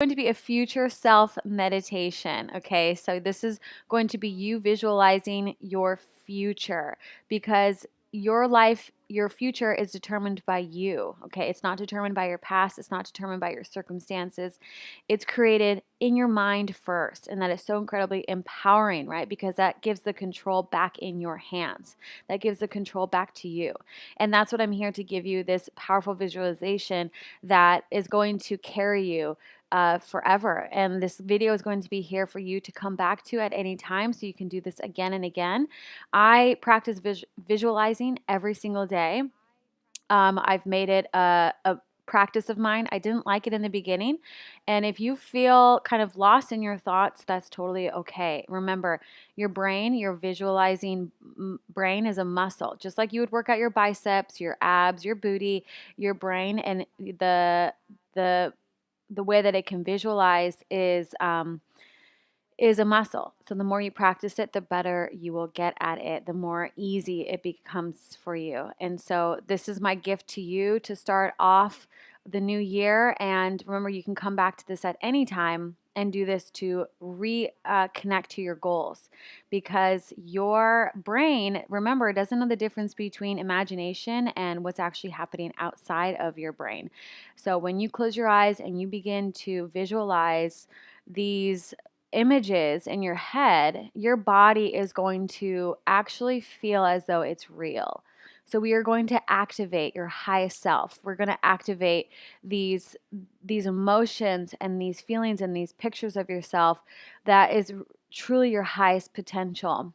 Going to be a future self meditation. Okay, so this is going to be you visualizing your future, because your life, your future is determined by you. Okay, it's not determined by your past, it's not determined by your circumstances. It's created in your mind first, and that is so incredibly empowering, right? Because that gives the control back in your hands, that gives the control back to you. And that's what I'm here to give you, this powerful visualization that is going to carry you forever. And this video is going to be here for you to come back to at any time, so you can do this again and again. I practice visualizing every single day. I've made it a practice of mine. I didn't like it in the beginning. And if you feel kind of lost in your thoughts, that's totally okay. Remember, your brain, your visualizing brain is a muscle. Just like you would work out your biceps, your abs, your booty, your brain, and the way that it can visualize is a muscle. So the more you practice it, the better you will get at it, the more easy it becomes for you. And so this is my gift to you to start off the new year. And remember, you can come back to this at any time and do this to reconnect to your goals, because your brain, remember, doesn't know the difference between imagination and what's actually happening outside of your brain. So when you close your eyes and you begin to visualize these images in your head, your body is going to actually feel as though it's real. So we are going to activate your highest self. We're going to activate these emotions and these feelings and these pictures of yourself that is truly your highest potential.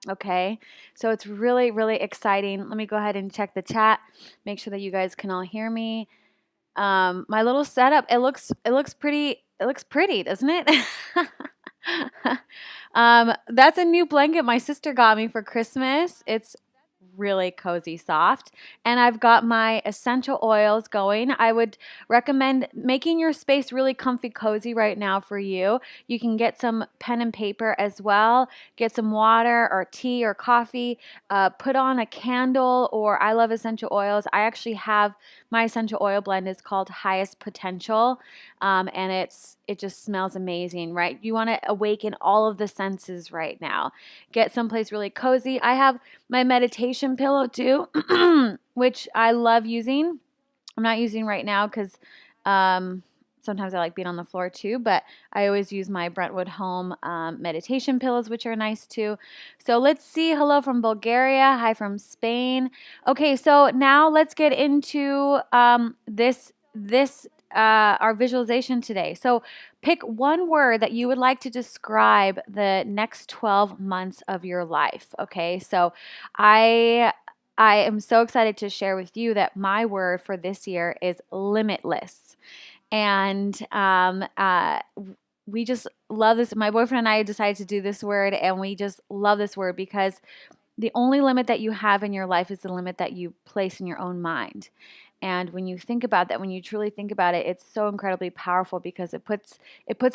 Okay, so it's really, really exciting. Let me go ahead and check the chat, make sure that you guys can all hear me. My little setup, it looks pretty, doesn't it? That's a new blanket my sister got me for Christmas. It's really cozy soft, and I've got my essential oils going. I would recommend making your space really comfy cozy right now for you. You can get some pen and paper as well, get some water or tea or coffee, put on a candle, or I love essential oils. I actually have my essential oil blend is called Highest Potential, and it just smells amazing, right? You want to awaken all of the senses right now. Get someplace really cozy. I have my meditation pillow too, which I love using. I'm not using right now because sometimes I like being on the floor too, but I always use my Brentwood Home meditation pillows, which are nice too. So let's see. Hello from Bulgaria. Hi from Spain. Okay, so now let's get into our visualization today. So pick one word that you would like to describe the next 12 months of your life. Okay, so I am so excited to share with you that my word for this year is limitless. And we just love this. My boyfriend and I decided to do this word, and we just love this word because the only limit that you have in your life is the limit that you place in your own mind. And when you think about that, when you truly think about it, it's so incredibly powerful because it puts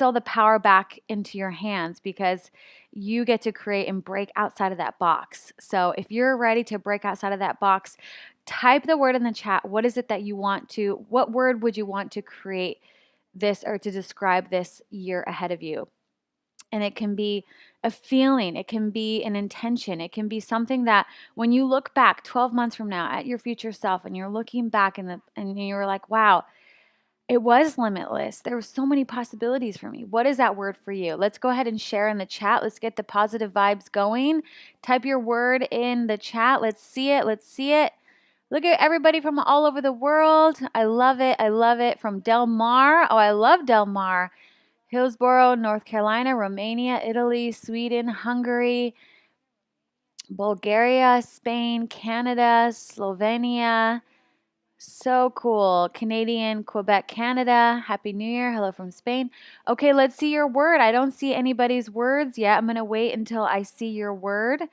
all the power back into your hands, because you get to create and break outside of that box. So if you're ready to break outside of that box, type the word in the chat. What is it that you want to, what word would you want to create this or to describe this year ahead of you? And it can be a feeling, it can be an intention, it can be something that when you look back 12 months from now at your future self and you're looking back and you're like, wow, it was limitless. There were so many possibilities for me. What is that word for you? Let's go ahead and share in the chat. Let's get the positive vibes going. Type your word in the chat. Let's see it. Let's see it. Look at everybody from all over the world. I love it. I love it. From Del Mar. Oh, I love Del Mar. Hillsborough, North Carolina, Romania, Italy, Sweden, Hungary, Bulgaria, Spain, Canada, Slovenia. So cool. Canadian, Quebec, Canada. Happy New Year. Hello from Spain. Okay, let's see your word. I don't see anybody's words yet. I'm going to wait until I see your word.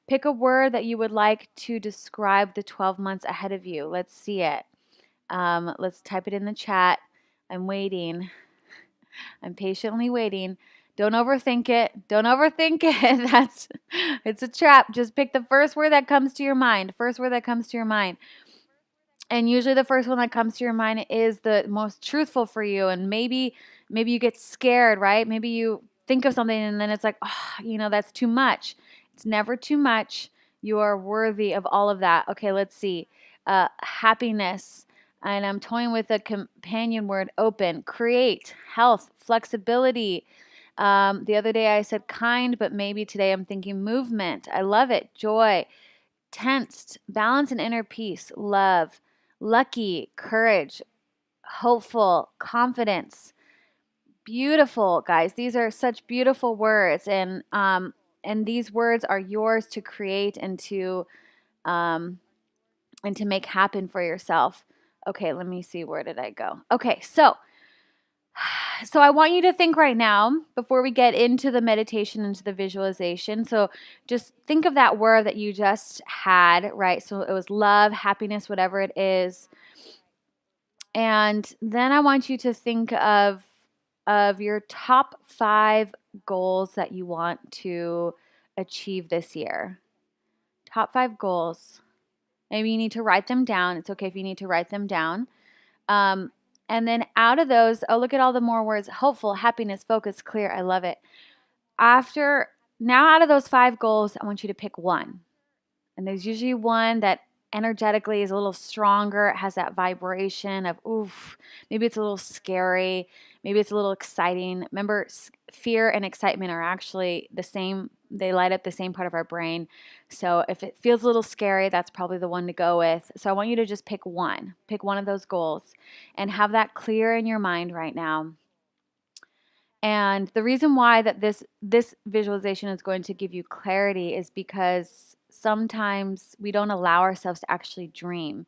Pick a word that you would like to describe the 12 months ahead of you. Let's see it. Let's type it in the chat. I'm waiting. I'm patiently waiting. Don't overthink it. Don't overthink it. It's a trap. Just pick the first word that comes to your mind. First word that comes to your mind. And usually the first one that comes to your mind is the most truthful for you. And maybe Maybe you get scared, right? Maybe you think of something and then it's like, oh, that's too much. It's never too much. You are worthy of all of that. Okay, let's see. Happiness. And I'm toying with a companion word, open, create, health, flexibility. The other day I said kind, but maybe today I'm thinking movement. I love it. Joy, tensed, balance and inner peace, love, lucky, courage, hopeful, confidence. Beautiful, guys. These are such beautiful words, and these words are yours to create um, and to make happen for yourself. Okay, let me see. Where did I go? Okay, so I want you to think right now before we get into the meditation, into the visualization. So just think of that word that you just had, right? So it was love, happiness, whatever it is. And then I want you to think of your top 5 goals that you want to achieve this year. Top 5 goals. Maybe you need to write them down. It's okay if you need to write them down. And then out of those, look at all the more words: hopeful, happiness, focus, clear. I love it. Now out of those 5 goals, I want you to pick one. And there's usually one that energetically is a little stronger. It has that vibration of, oof, maybe it's a little scary. Maybe it's a little exciting. Remember, fear and excitement are actually the same. They light up the same part of our brain. So if it feels a little scary, that's probably the one to go with. So I want you to just pick one. Pick one of those goals and have that clear in your mind right now. And the reason why that this visualization is going to give you clarity is because sometimes we don't allow ourselves to actually dream.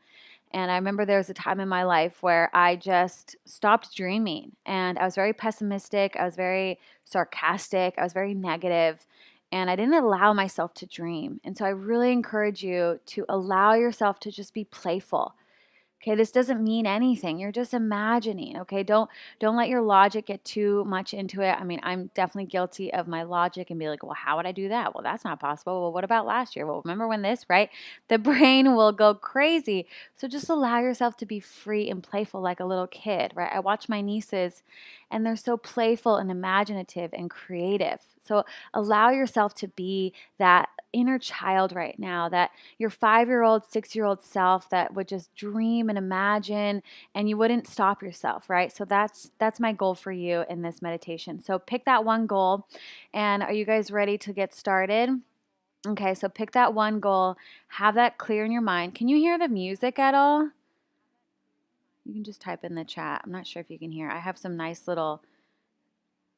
And I remember there was a time in my life where I just stopped dreaming, and I was very pessimistic, I was very sarcastic, I was very negative, and I didn't allow myself to dream. And so I really encourage you to allow yourself to just be playful. Okay, this doesn't mean anything. You're just imagining. Okay, don't let your logic get too much into it. I mean, I'm definitely guilty of my logic and be like, well, how would I do that? Well, that's not possible. Well, what about last year? Well, remember when this, right? The brain will go crazy. So just allow yourself to be free and playful like a little kid, right? I watch my nieces and they're so playful and imaginative and creative. So allow yourself to be that inner child right now, that your 5-year-old, 6-year-old self that would just dream and imagine, and you wouldn't stop yourself, right? So that's my goal for you in this meditation. So pick that one goal. And are you guys ready to get started? Okay, so pick that one goal, have that clear in your mind. Can you hear the music at all? You can just type in the chat. I'm not sure if you can hear. I have some nice little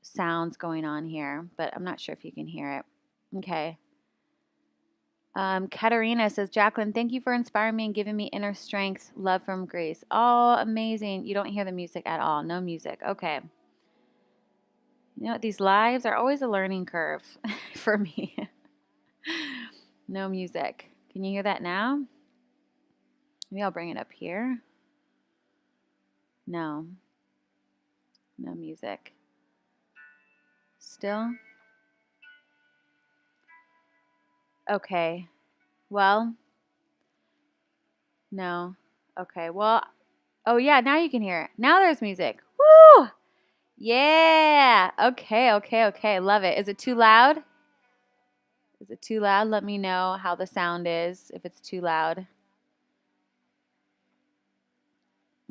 sounds going on here, but I'm not sure if you can hear it. Okay. Katarina says, Jacqueline, thank you for inspiring me and giving me inner strength. Love from Greece. Oh, amazing. You don't hear the music at all. No music. Okay. You know what? These lives are always a learning curve for me. No music. Can you hear that now? Maybe I'll bring it up here. No. No music. Still? Okay. Well, no. Okay. Well, oh yeah, now you can hear it. Now there's music. Woo! Yeah. Okay, okay, okay. Love it. Is it too loud? Is it too loud? Let me know how the sound is if it's too loud.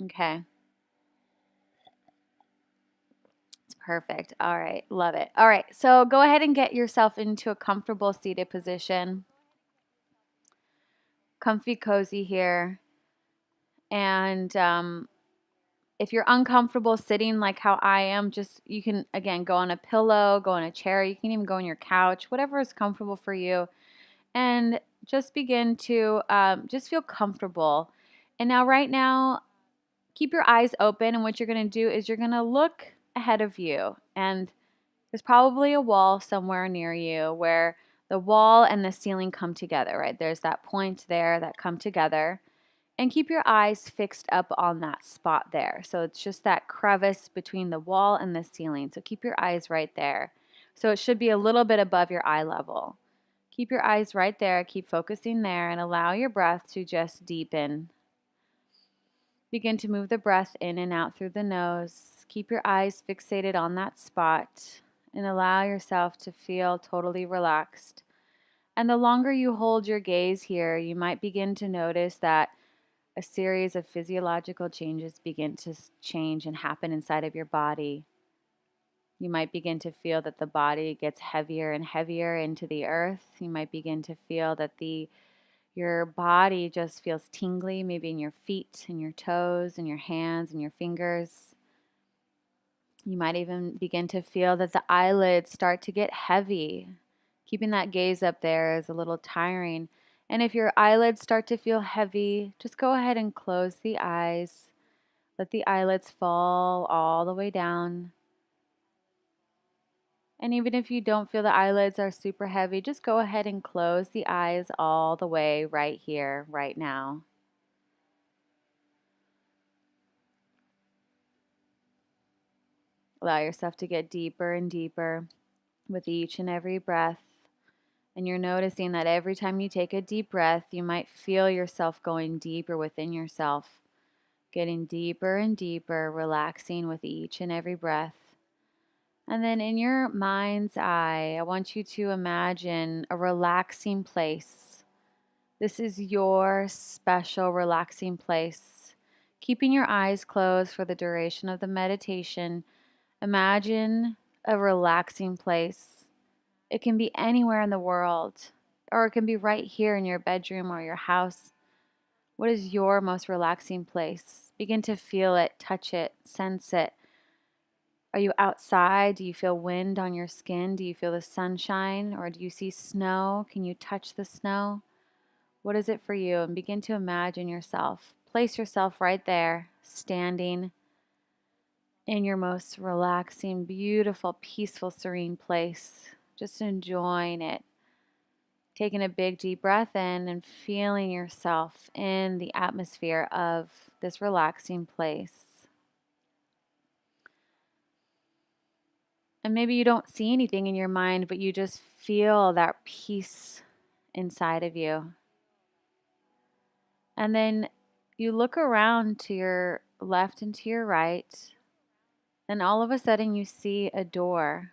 Okay. It's perfect. All right. Love it. All right. So go ahead and get yourself into a comfortable seated position. Comfy, cozy here. And if you're uncomfortable sitting like how I am, you can, again, go on a pillow, go on a chair. You can even go on your couch, whatever is comfortable for you. And just begin to just feel comfortable. And now, right now, keep your eyes open. And what you're going to do is you're going to look ahead of you. And there's probably a wall somewhere near you where the wall and the ceiling come together, right? There's that point there that come together. And keep your eyes fixed up on that spot there. So it's just that crevice between the wall and the ceiling. So keep your eyes right there. So it should be a little bit above your eye level. Keep your eyes right there. Keep focusing there and allow your breath to just deepen. Begin to move the breath in and out through the nose. Keep your eyes fixated on that spot and allow yourself to feel totally relaxed. And the longer you hold your gaze here, you might begin to notice that a series of physiological changes begin to change and happen inside of your body. You might begin to feel that the body gets heavier and heavier into the earth. You might begin to feel that your body just feels tingly, maybe in your feet and your toes and your hands and your fingers. You might even begin to feel that the eyelids start to get heavy. Keeping that gaze up there is a little tiring. And if your eyelids start to feel heavy, just go ahead and close the eyes. Let the eyelids fall all the way down. And even if you don't feel the eyelids are super heavy, just go ahead and close the eyes all the way right here, right now. Allow yourself to get deeper and deeper with each and every breath. And you're noticing that every time you take a deep breath, you might feel yourself going deeper within yourself, getting deeper and deeper, relaxing with each and every breath. And then in your mind's eye, I want you to imagine a relaxing place. This is your special relaxing place. Keeping your eyes closed for the duration of the meditation, imagine a relaxing place. It can be anywhere in the world, or it can be right here in your bedroom or your house. What is your most relaxing place? Begin to feel it, touch it, sense it. Are you outside? Do you feel wind on your skin? Do you feel the sunshine? Or do you see snow? Can you touch the snow? What is it for you? And begin to imagine yourself. Place yourself right there, standing in your most relaxing, beautiful, peaceful, serene place. Just enjoying it. Taking a big deep breath in and feeling yourself in the atmosphere of this relaxing place. And maybe you don't see anything in your mind, but you just feel that peace inside of you. And then you look around to your left and to your right, and all of a sudden you see a door.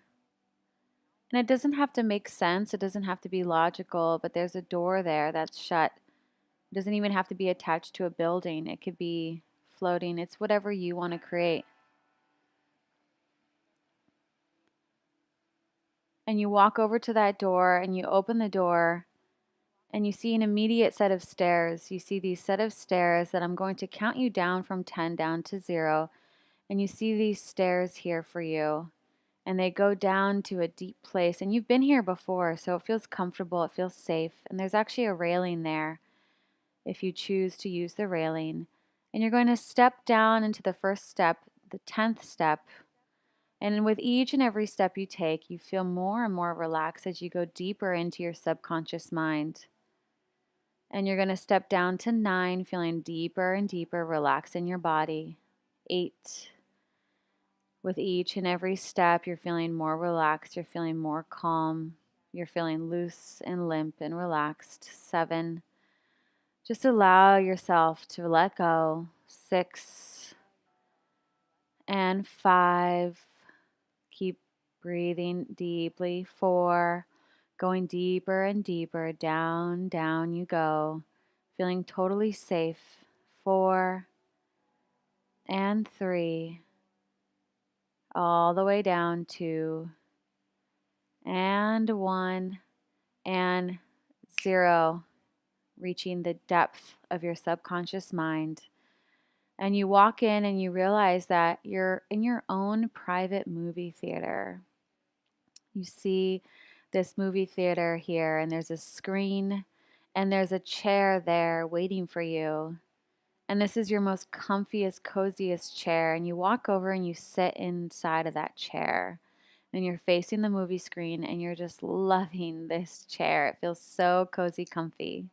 And it doesn't have to make sense, it doesn't have to be logical, but there's a door there that's shut. It doesn't even have to be attached to a building, it could be floating. It's whatever you want to create. And you walk over to that door and you open the door. And you see an immediate set of stairs. You see these set of stairs that I'm going to count you down from 10 down to 0. And you see these stairs here for you. And they go down to a deep place. And you've been here before, so it feels comfortable. It feels safe. And there's actually a railing there if you choose to use the railing. And you're going to step down into the first step, the 10th step. And with each and every step you take, you feel more and more relaxed as you go deeper into your subconscious mind. And you're going to step down to 9, feeling deeper and deeper, relaxed in your body. 8. With each and every step, you're feeling more relaxed. You're feeling more calm. You're feeling loose and limp and relaxed. 7. Just allow yourself to let go. 6. And 5. Keep breathing deeply. 4. Going deeper and deeper. Down, down you go. Feeling totally safe. 4 and 3. All the way down. 2 and 1 and 0. Reaching the depth of your subconscious mind. And you walk in and you realize that you're in your own private movie theater. You see this movie theater here, and there's a screen, and there's a chair there waiting for you. And this is your most comfiest, coziest chair. And you walk over and you sit inside of that chair. And you're facing the movie screen and you're just loving this chair. It feels so cozy, comfy.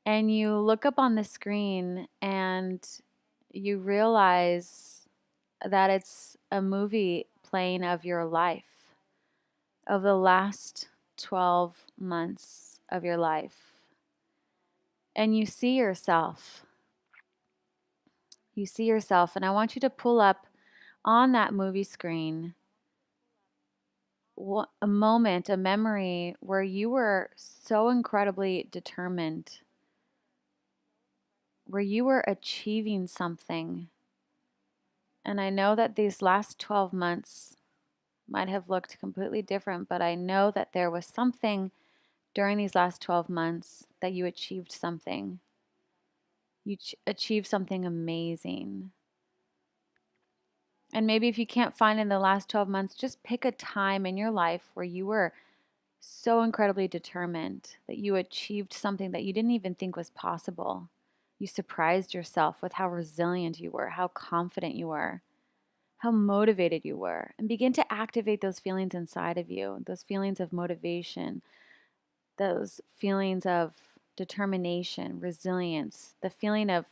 And you look up on the screen and you realize that it's a movie playing of your life, of the last 12 months of your life. And you see yourself. You see yourself, and I want you to pull up on that movie screen a moment, a memory where you were so incredibly determined, where you were achieving something. And I know that these last 12 months might have looked completely different, but I know that there was something during these last 12 months that you achieved something. You achieved something amazing. And maybe if you can't find in the last 12 months, just pick a time in your life where you were so incredibly determined that you achieved something that you didn't even think was possible. You surprised yourself with how resilient you were, how confident you were, how motivated you were, and begin to activate those feelings inside of you, those feelings of motivation, those feelings of determination, resilience, the feeling of,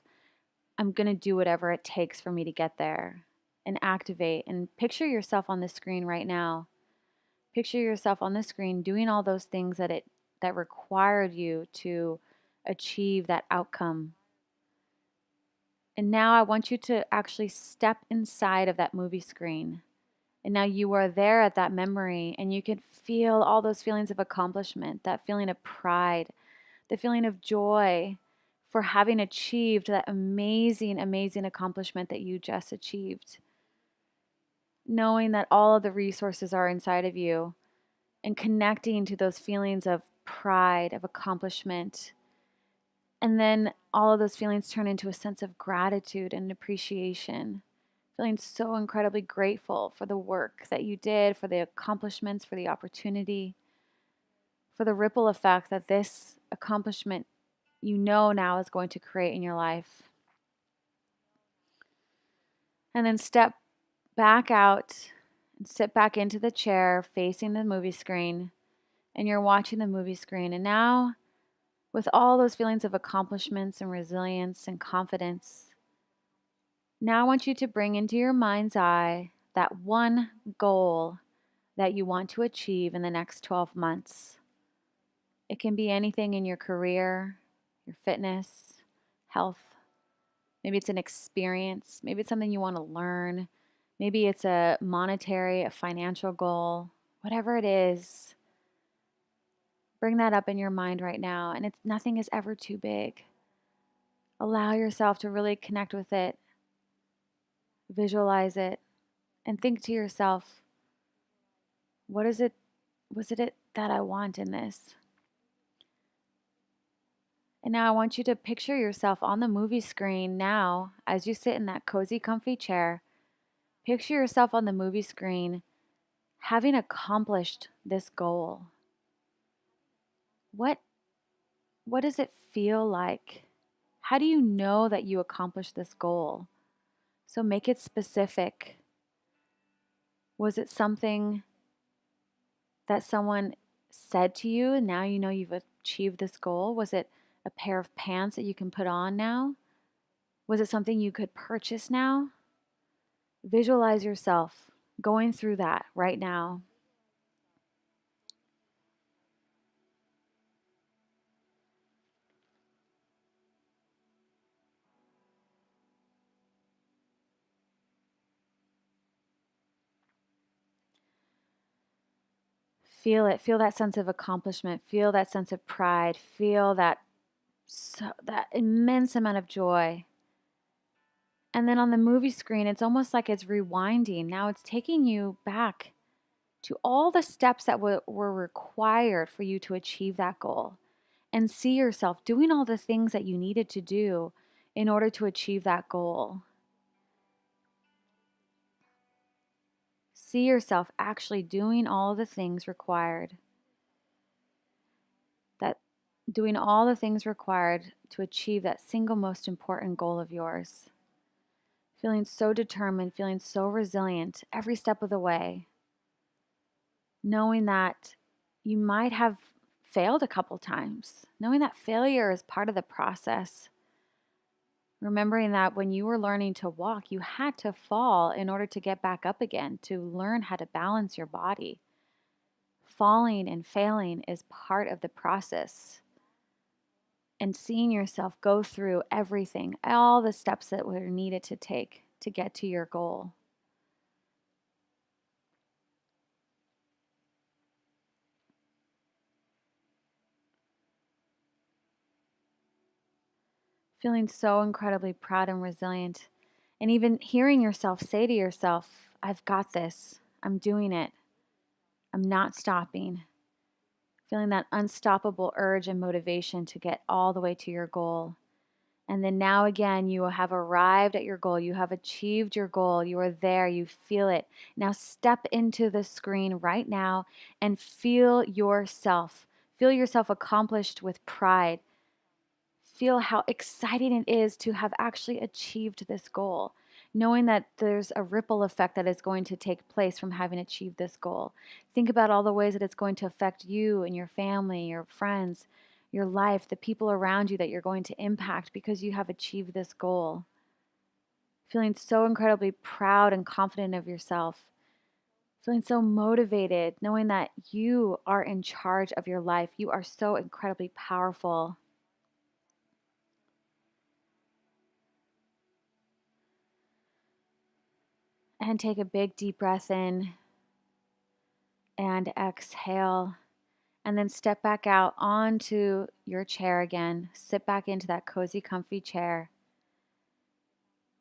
I'm going to do whatever it takes for me to get there, and activate and picture yourself on the screen right now. Picture yourself on the screen doing all those things that required you to achieve that outcome. And now I want you to actually step inside of that movie screen. And now you are there at that memory, and you can feel all those feelings of accomplishment, that feeling of pride, the feeling of joy for having achieved that amazing, amazing accomplishment that you just achieved. Knowing that all of the resources are inside of you and connecting to those feelings of pride, of accomplishment. And then all of those feelings turn into a sense of gratitude and appreciation. Feeling so incredibly grateful for the work that you did, for the accomplishments, for the opportunity, for the ripple effect that this accomplishment you know now is going to create in your life. And then step back out and sit back into the chair facing the movie screen. And you're watching the movie screen. And now, with all those feelings of accomplishments and resilience and confidence, now I want you to bring into your mind's eye that one goal that you want to achieve in the next 12 months. It can be anything in your career, your fitness, health. Maybe it's an experience. Maybe it's something you want to learn. Maybe it's a monetary, a financial goal. Whatever it is, bring that up in your mind right now. And nothing is ever too big. Allow yourself to really connect with it, visualize it, and think to yourself, what is it, was it that I want in this? And now I want you to picture yourself on the movie screen now as you sit in that cozy, comfy chair. Picture yourself on the movie screen having accomplished this goal. What does it feel like? How do you know that you accomplished this goal? So make it specific. Was it something that someone said to you and now you know you've achieved this goal? Was it a pair of pants that you can put on now? Was it something you could purchase now? Visualize yourself going through that right now. Feel it. Feel that sense of accomplishment. Feel that sense of pride. Feel that immense amount of joy. And then on the movie screen, it's almost like it's rewinding. Now it's taking you back to all the steps that were required for you to achieve that goal. And see yourself doing all the things that you needed to do in order to achieve that goal. See yourself actually doing all the things required. Doing all the things required to achieve that single most important goal of yours. Feeling so determined, feeling so resilient every step of the way. Knowing that you might have failed a couple times. Knowing that failure is part of the process. Remembering that when you were learning to walk, you had to fall in order to get back up again, to learn how to balance your body. Falling and failing is part of the process. And seeing yourself go through everything, all the steps that were needed to take to get to your goal. Feeling so incredibly proud and resilient. And even hearing yourself say to yourself, I've got this. I'm doing it. I'm not stopping. Feeling that unstoppable urge and motivation to get all the way to your goal. And then now again, you have arrived at your goal. You have achieved your goal. You are there. You feel it. Now step into the screen right now and feel yourself. Feel yourself accomplished with pride. Feel how exciting it is to have actually achieved this goal, knowing that there's a ripple effect that is going to take place from having achieved this goal. Think about all the ways that it's going to affect you and your family, your friends, your life, the people around you that you're going to impact because you have achieved this goal. Feeling so incredibly proud and confident of yourself. Feeling so motivated, knowing that you are in charge of your life. You are so incredibly powerful. And take a big deep breath in and exhale. And then step back out onto your chair again. Sit back into that cozy, comfy chair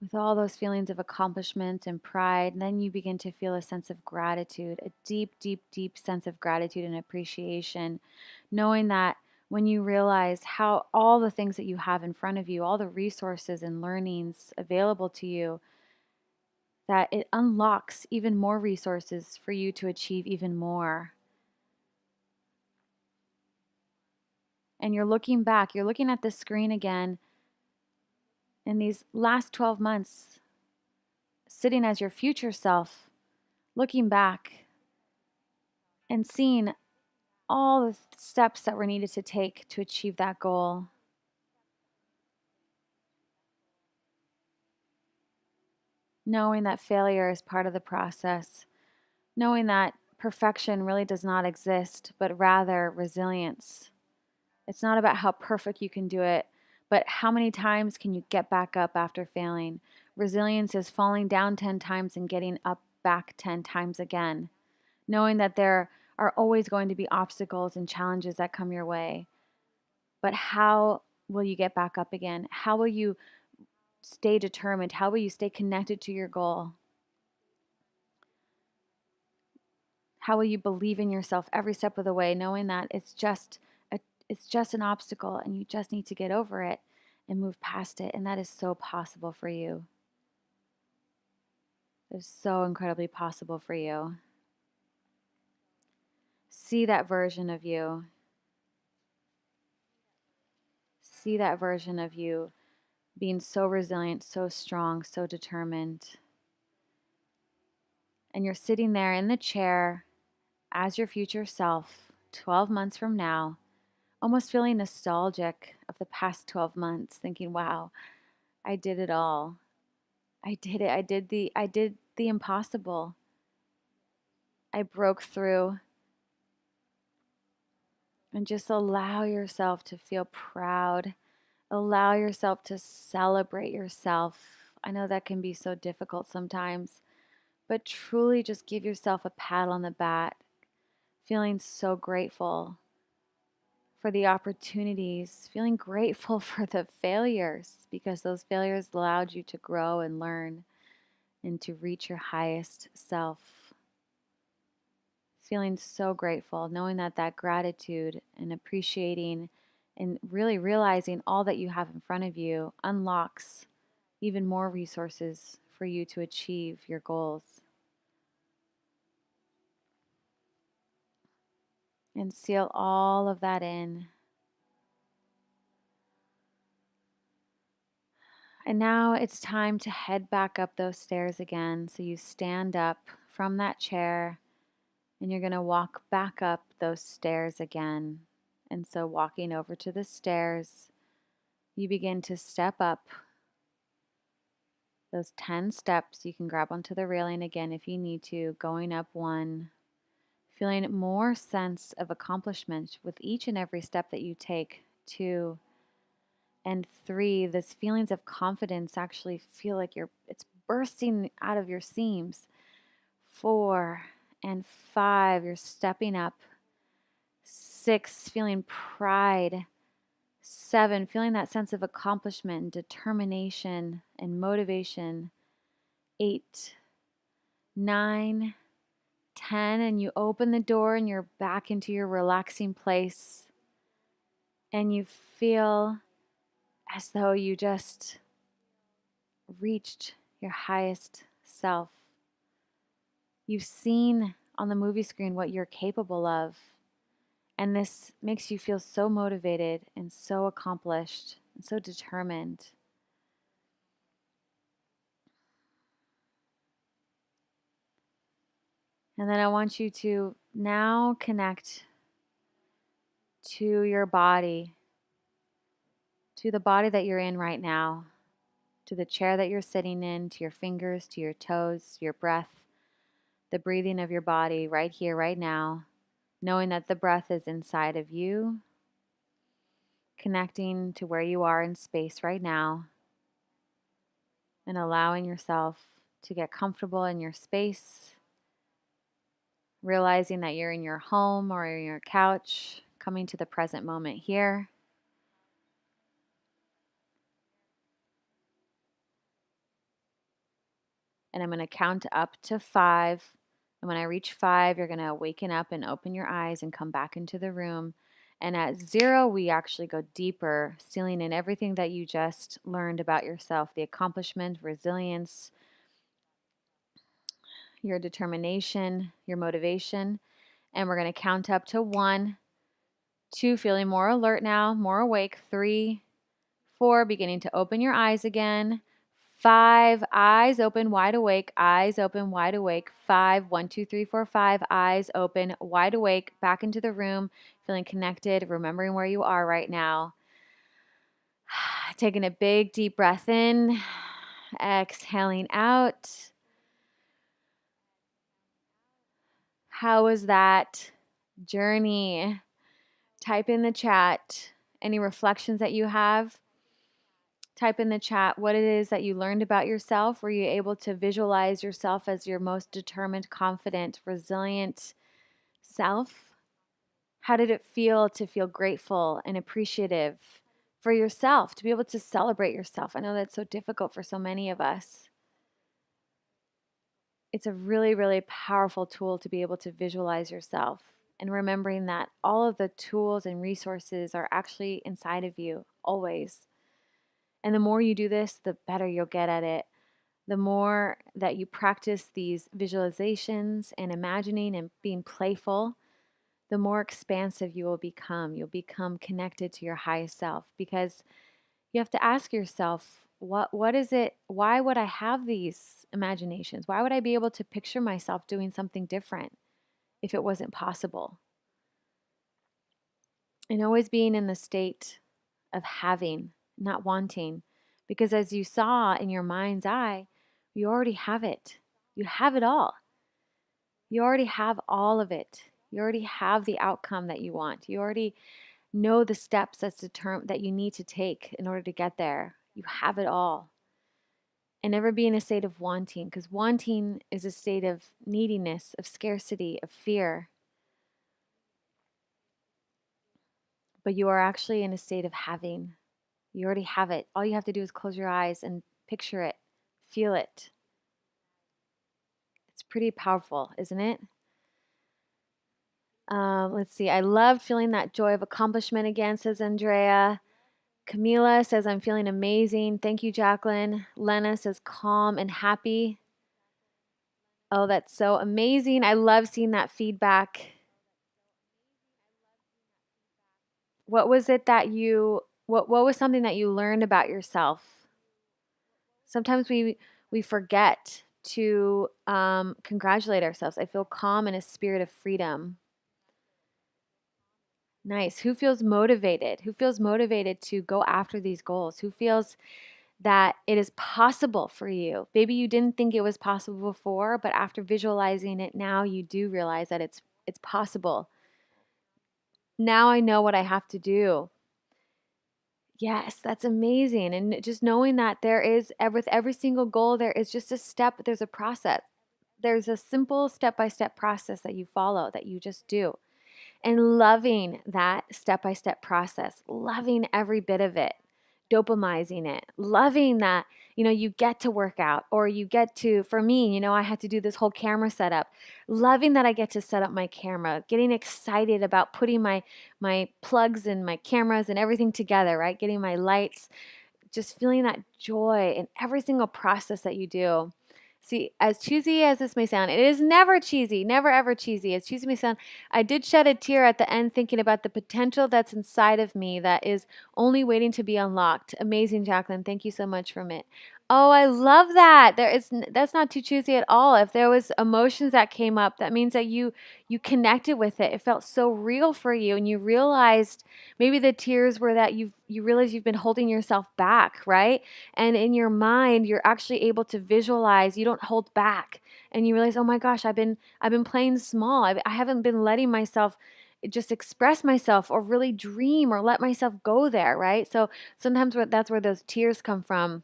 with all those feelings of accomplishment and pride. And then you begin to feel a sense of gratitude, a deep, deep, deep sense of gratitude and appreciation, knowing that when you realize how all the things that you have in front of you, all the resources and learnings available to you, that it unlocks even more resources for you to achieve even more. And you're looking back, you're looking at the screen again in these last 12 months, sitting as your future self, looking back and seeing all the steps that were needed to take to achieve that goal. Knowing that failure is part of the process, knowing that perfection really does not exist, but rather resilience. It's not about how perfect you can do it, but how many times can you get back up after failing? Resilience is falling down 10 times and getting up back 10 times again, knowing that there are always going to be obstacles and challenges that come your way. But how will you get back up again? How will you stay determined? How will you stay connected to your goal? How will you believe in yourself every step of the way, knowing that it's just an obstacle and you just need to get over it and move past it, and that is so possible for you. It's so incredibly possible for you. See that version of you. See that version of you being so resilient, so strong, so determined. And you're sitting there in the chair as your future self 12 months from now, almost feeling nostalgic of the past 12 months, thinking, wow, I did it all. I did it. I did the impossible. I broke through. And just allow yourself to feel proud. Allow yourself to celebrate yourself. I know that can be so difficult sometimes, but truly just give yourself a pat on the back, feeling so grateful for the opportunities, feeling grateful for the failures, because those failures allowed you to grow and learn and to reach your highest self. Feeling so grateful, knowing that that gratitude and appreciating and really realizing all that you have in front of you unlocks even more resources for you to achieve your goals. And seal all of that in. And now it's time to head back up those stairs again. So you stand up from that chair and you're going to walk back up those stairs again. And so walking over to the stairs, you begin to step up those 10 steps. You can grab onto the railing again if you need to, going up 1, feeling more sense of accomplishment with each and every step that you take. 2 and 3, this feelings of confidence actually feel like it's bursting out of your seams. 4 and 5, you're stepping up. 6, feeling pride. 7, feeling that sense of accomplishment, determination, and motivation. 8, 9, 10, and you open the door and you're back into your relaxing place. And you feel as though you just reached your highest self. You've seen on the movie screen what you're capable of. And this makes you feel so motivated and so accomplished and so determined. And then I want you to now connect to your body, to the body that you're in right now, to the chair that you're sitting in, to your fingers, to your toes, your breath, the breathing of your body right here, right now, knowing that the breath is inside of you, connecting to where you are in space right now, and allowing yourself to get comfortable in your space, realizing that you're in your home or in your couch, coming to the present moment here. And I'm going to count up to 5. And when I reach 5, you're going to waken up and open your eyes and come back into the room. And at 0, we actually go deeper, sealing in everything that you just learned about yourself, the accomplishment, resilience, your determination, your motivation. And we're going to count up to 1, 2, feeling more alert now, more awake. 3, 4, beginning to open your eyes again. 5, eyes open, wide awake, eyes open, wide awake. 5, 1, 2, 3, 4, 5, eyes open, wide awake, back into the room, feeling connected, remembering where you are right now. Taking a big, deep breath in, exhaling out. How was that journey? Type in the chat any reflections that you have. Type in the chat what it is that you learned about yourself. Were you able to visualize yourself as your most determined, confident, resilient self? How did it feel to feel grateful and appreciative for yourself, to be able to celebrate yourself? I know that's so difficult for so many of us. It's a really, really powerful tool to be able to visualize yourself, and remembering that all of the tools and resources are actually inside of you always. And the more you do this, the better you'll get at it. The more that you practice these visualizations and imagining and being playful, the more expansive you will become. You'll become connected to your highest self, because you have to ask yourself, what is it? Why would I have these imaginations? Why would I be able to picture myself doing something different if it wasn't possible? And always being in the state of having, not wanting. Because as you saw in your mind's eye, you already have it. You have it all. You already have all of it. You already have the outcome that you want. You already know the steps that you need to take in order to get there. You have it all. And never be in a state of wanting, because wanting is a state of neediness, of scarcity, of fear. But you are actually in a state of having. You already have it. All you have to do is close your eyes and picture it, feel it. It's pretty powerful, isn't it? Let's see. I love feeling that joy of accomplishment again, says Andrea. Camila says, I'm feeling amazing. Thank you, Jacqueline. Lena says, calm and happy. Oh, that's so amazing. I love seeing that feedback. What was it that what was something that you learned about yourself? Sometimes we forget to congratulate ourselves. I feel calm in a spirit of freedom. Nice. Who feels motivated? Who feels motivated to go after these goals? Who feels that it is possible for you? Maybe you didn't think it was possible before, but after visualizing it now, you do realize that it's possible. Now I know what I have to do. Yes, that's amazing. And just knowing that with every single goal, there is just a step, there's a process. There's a simple step-by-step process that you follow, that you just do. and loving that step-by-step process, loving every bit of it, dopamizing it, loving that, you get to work out, or you get to, for me, I had to do this whole camera setup, loving that I get to set up my camera, getting excited about putting my plugs and my cameras and everything together, right? Getting my lights, just feeling that joy in every single process that you do. See, as cheesy as this may sound, it is never cheesy, never ever cheesy. As cheesy as it may sound, I did shed a tear at the end thinking about the potential that's inside of me that is only waiting to be unlocked. Amazing, Jacqueline. Thank you so much for it. Oh, I love that. That's not too cheesy at all. If there was emotions that came up, that means that you connected with it. It felt so real for you, and you realized maybe the tears were that you realize you've been holding yourself back, right? And in your mind, you're actually able to visualize. You don't hold back, and you realize, oh my gosh, I've been playing small. I haven't been letting myself just express myself or really dream or let myself go there, right? So sometimes that's where those tears come from.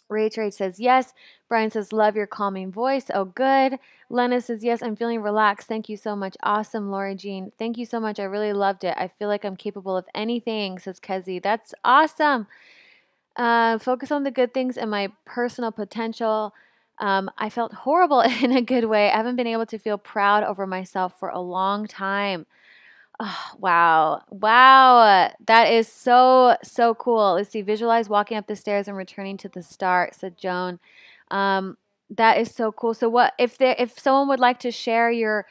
Rach says yes. Brian says, love your calming voice. Oh, good. Lena says, yes, I'm feeling relaxed. Thank you so much. Awesome, Laura Jean. Thank you so much. I really loved it. I feel like I'm capable of anything, says Kezi. That's awesome. Focus on the good things and my personal potential. I felt horrible in a good way. I haven't been able to feel proud over myself for a long time. Oh, wow. Wow. That is so, so cool. Let's see. Visualize walking up the stairs and returning to the start, said Joan. That is so cool. So what if someone would like to share your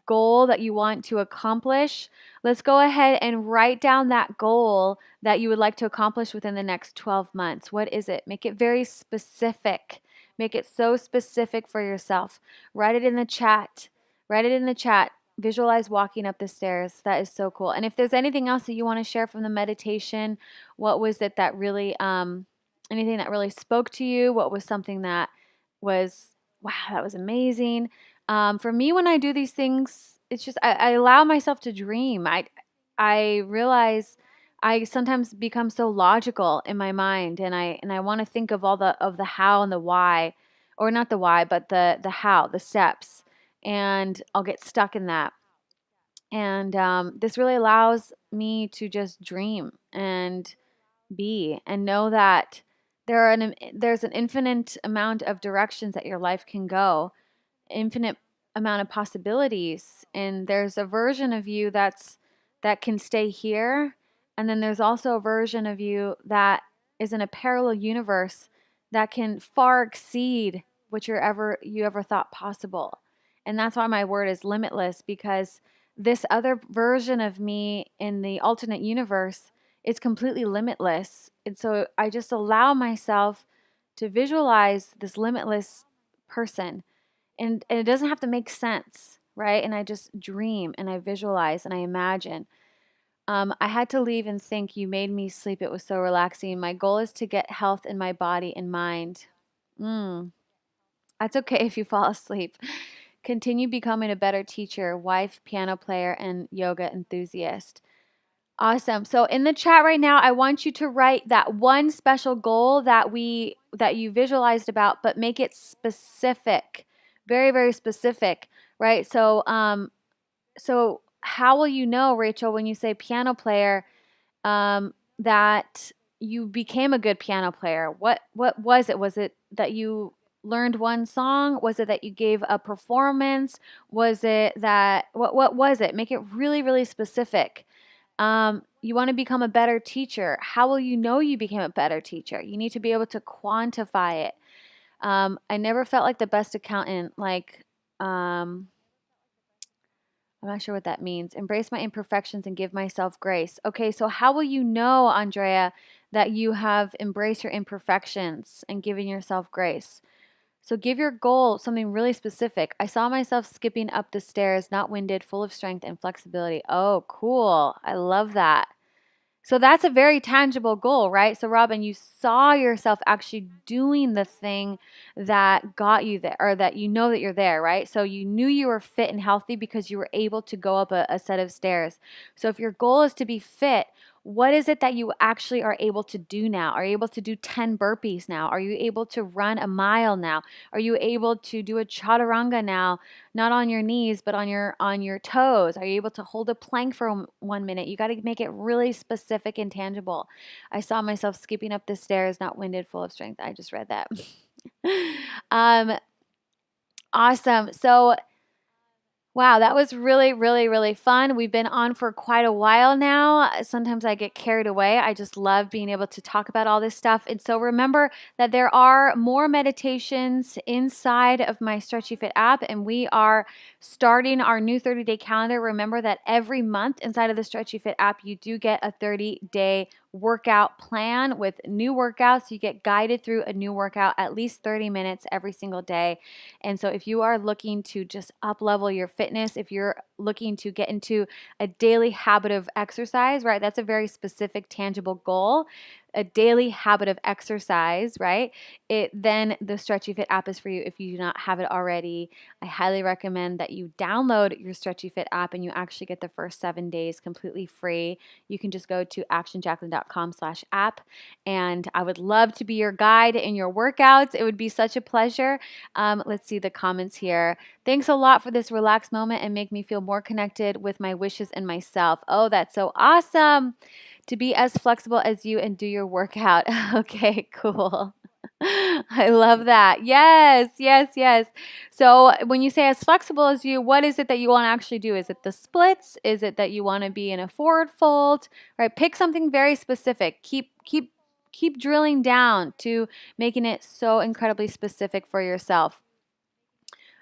goal that you want to accomplish, let's go ahead and write down that goal that you would like to accomplish within the next 12 months. What is it? Make it very specific. Make it so specific for yourself. Write it in the chat. Write it in the chat. Visualize walking up the stairs. That is so cool. And if there's anything else that you want to share from the meditation, what was it that really, anything that really spoke to you? What was something that was, wow, that was amazing. For me, when I do these things, it's just, I allow myself to dream. I realize I sometimes become so logical in my mind, and I want to think of all the how and the why, or not the why, but the how, the steps, and I'll get stuck in that. And this really allows me to just dream and be and know that there's an infinite amount of directions that your life can go, infinite amount of possibilities, and there's a version of you that can stay here, and then there's also a version of you that is in a parallel universe that can far exceed what you ever thought possible. And that's why my word is limitless, because this other version of me in the alternate universe is completely limitless. And so I just allow myself to visualize this limitless person, and it doesn't have to make sense, right? And I just dream and I visualize and I imagine. I had to leave and think. You made me sleep. It was so relaxing. My goal is to get health in my body and mind. That's okay if you fall asleep. Continue becoming a better teacher, wife, piano player, and yoga enthusiast. Awesome. So in the chat right now, I want you to write that one special goal that you visualized about, but make it specific. Very, very specific, right? So how will you know, Rachel, when you say piano player, that you became a good piano player? What was it? Was it that you learned one song? Was it that you gave a performance? Was it that what was it? Make it really, really specific. You want to become a better teacher. How will you know you became a better teacher? You need to be able to quantify it. I never felt like the best accountant. I'm not sure what that means. Embrace my imperfections and give myself grace. Okay, so how will you know, Andrea, that you have embraced your imperfections and given yourself grace? So give your goal something really specific. I saw myself skipping up the stairs, not winded, full of strength and flexibility. Oh, cool. I love that. So that's a very tangible goal, right? So Robin, you saw yourself actually doing the thing that got you there, or that you know that you're there, right? So you knew you were fit and healthy because you were able to go up a set of stairs. So if your goal is to be fit, What is it that you actually are able to do now? Are you able to do 10 burpees now? Are you able to run a mile now? Are you able to do a chaturanga now, not on your knees, but on your toes? Are you able to hold a plank for 1 minute? You got to make it really specific and tangible. I saw myself skipping up the stairs, not winded, full of strength. I just read that. um, awesome. So wow, that was really, really, really fun. We've been on for quite a while now. Sometimes I get carried away. I just love being able to talk about all this stuff. And so remember that there are more meditations inside of my Stretchy Fit app, and we are starting our new 30-day calendar. Remember that every month inside of the Stretchy Fit app, you do get a 30-day workout plan with new workouts. You get guided through a new workout at least 30 minutes every single day. And so if you are looking to just up level your fitness, if you're looking to get into a daily habit of exercise, right? That's a very specific, tangible goal. A daily habit of exercise, right? Then the Stretchy Fit app is for you if you do not have it already. I highly recommend that you download your Stretchy Fit app and you actually get the first 7 days completely free. You can just go to actionjacqueline.com/app, and I would love to be your guide in your workouts. It would be such a pleasure. Let's see the comments here. Thanks a lot for this relaxed moment and make me feel more connected with my wishes and myself. Oh, that's so awesome to be as flexible as you and do your workout. Okay, cool. I love that. Yes, yes, yes. So when you say as flexible as you, what is it that you want to actually do? Is it the splits? Is it that you want to be in a forward fold? Right? Pick something very specific. Keep drilling down to making it so incredibly specific for yourself.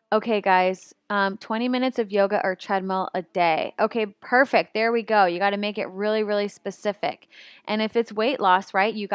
Okay, guys, 20 minutes of yoga or treadmill a day. Okay, perfect. There we go. You got to make it really, really specific. And if it's weight loss, right, you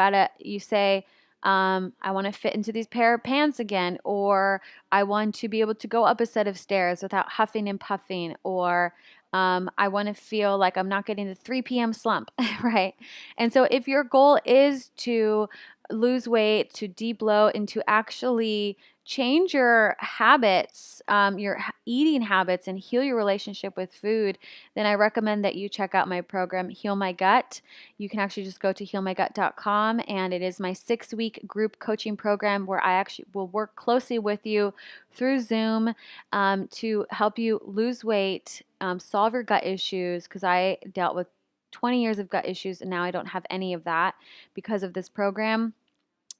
say, I want to fit into these pair of pants again, or I want to be able to go up a set of stairs without huffing and puffing, or I want to feel like I'm not getting the 3 p.m. slump, right? And so if your goal is to lose weight, to de-bloat, and to actually change your habits, your eating habits, and heal your relationship with food, then I recommend that you check out my program, Heal My Gut. You can actually just go to healmygut.com, and it is my 6-week group coaching program where I actually will work closely with you through Zoom to help you lose weight, solve your gut issues, because I dealt with 20 years of gut issues, and now I don't have any of that because of this program.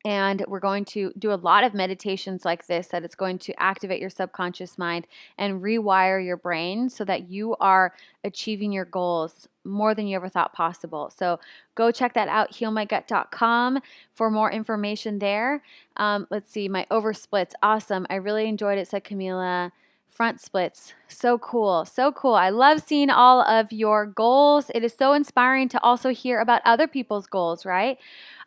And we're going to do a lot of meditations like this, that it's going to activate your subconscious mind and rewire your brain so that you are achieving your goals more than you ever thought possible. So go check that out, healmygut.com, for more information there. Let's see, my over splits. Awesome. I really enjoyed it, said Camila. Front splits. So cool. So cool. I love seeing all of your goals. It is so inspiring to also hear about other people's goals, right?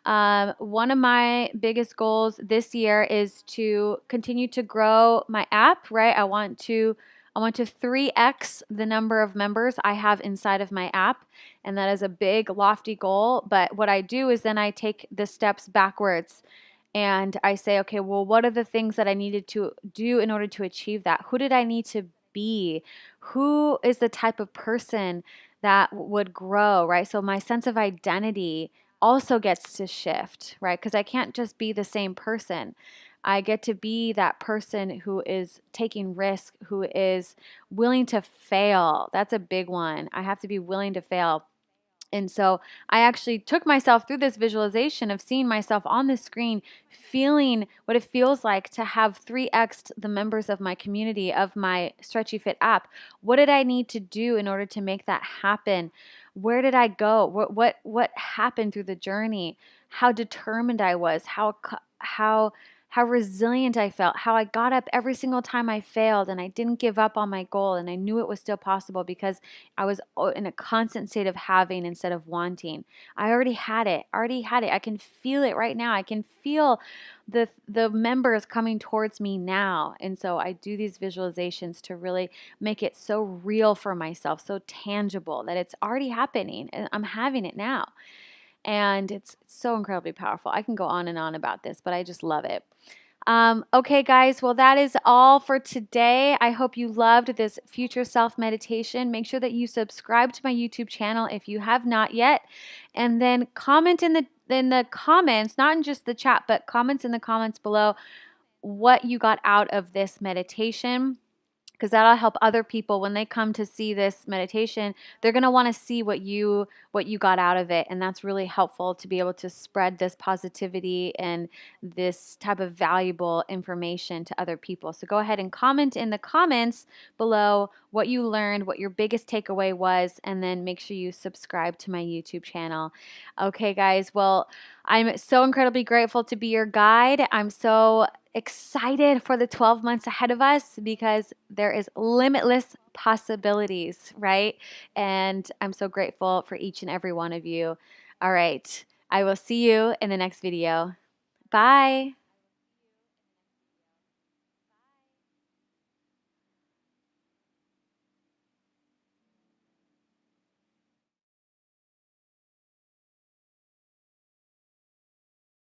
One of my biggest goals this year is to continue to grow my app, right? I want to 3x the number of members I have inside of my app, and that is a big lofty goal. But what I do is then I take the steps backwards and I say, okay, well, what are the things that I needed to do in order to achieve that? Who did I need to be? Who is the type of person that would grow, right? So my sense of identity also gets to shift, right? Because I can't just be the same person. I get to be that person who is taking risk, who is willing to fail. That's a big one. I have to be willing to fail. And so I actually took myself through this visualization of seeing myself on the screen, feeling what it feels like to have 3x the members of my community, of my Stretchy Fit app. What did I need to do in order to make that happen? Where did I go? What happened through the journey? How determined I was, how resilient I felt, how I got up every single time I failed and I didn't give up on my goal, and I knew it was still possible because I was in a constant state of having instead of wanting. I already had it. I can feel it right now. I can feel the members coming towards me now. And so I do these visualizations to really make it so real for myself, so tangible that it's already happening and I'm having it now. And it's so incredibly powerful. I can go on and on about this, but I just love it. Okay, guys, well, that is all for today. I hope you loved this future self meditation. Make sure that you subscribe to my YouTube channel if you have not yet, and then comment in the comments, not in just the chat, but comments in the comments below what you got out of this meditation, because that'll help other people when they come to see this meditation. They're going to want to see what you got out of it, and that's really helpful to be able to spread this positivity and this type of valuable information to other people. So go ahead and comment in the comments below what you learned, what your biggest takeaway was, and then make sure you subscribe to my YouTube channel. Okay, guys, well, I'm so incredibly grateful to be your guide. I'm so excited for the 12 months ahead of us because there is limitless possibilities, right? And I'm so grateful for each and every one of you. All right. I will see you in the next video. Bye.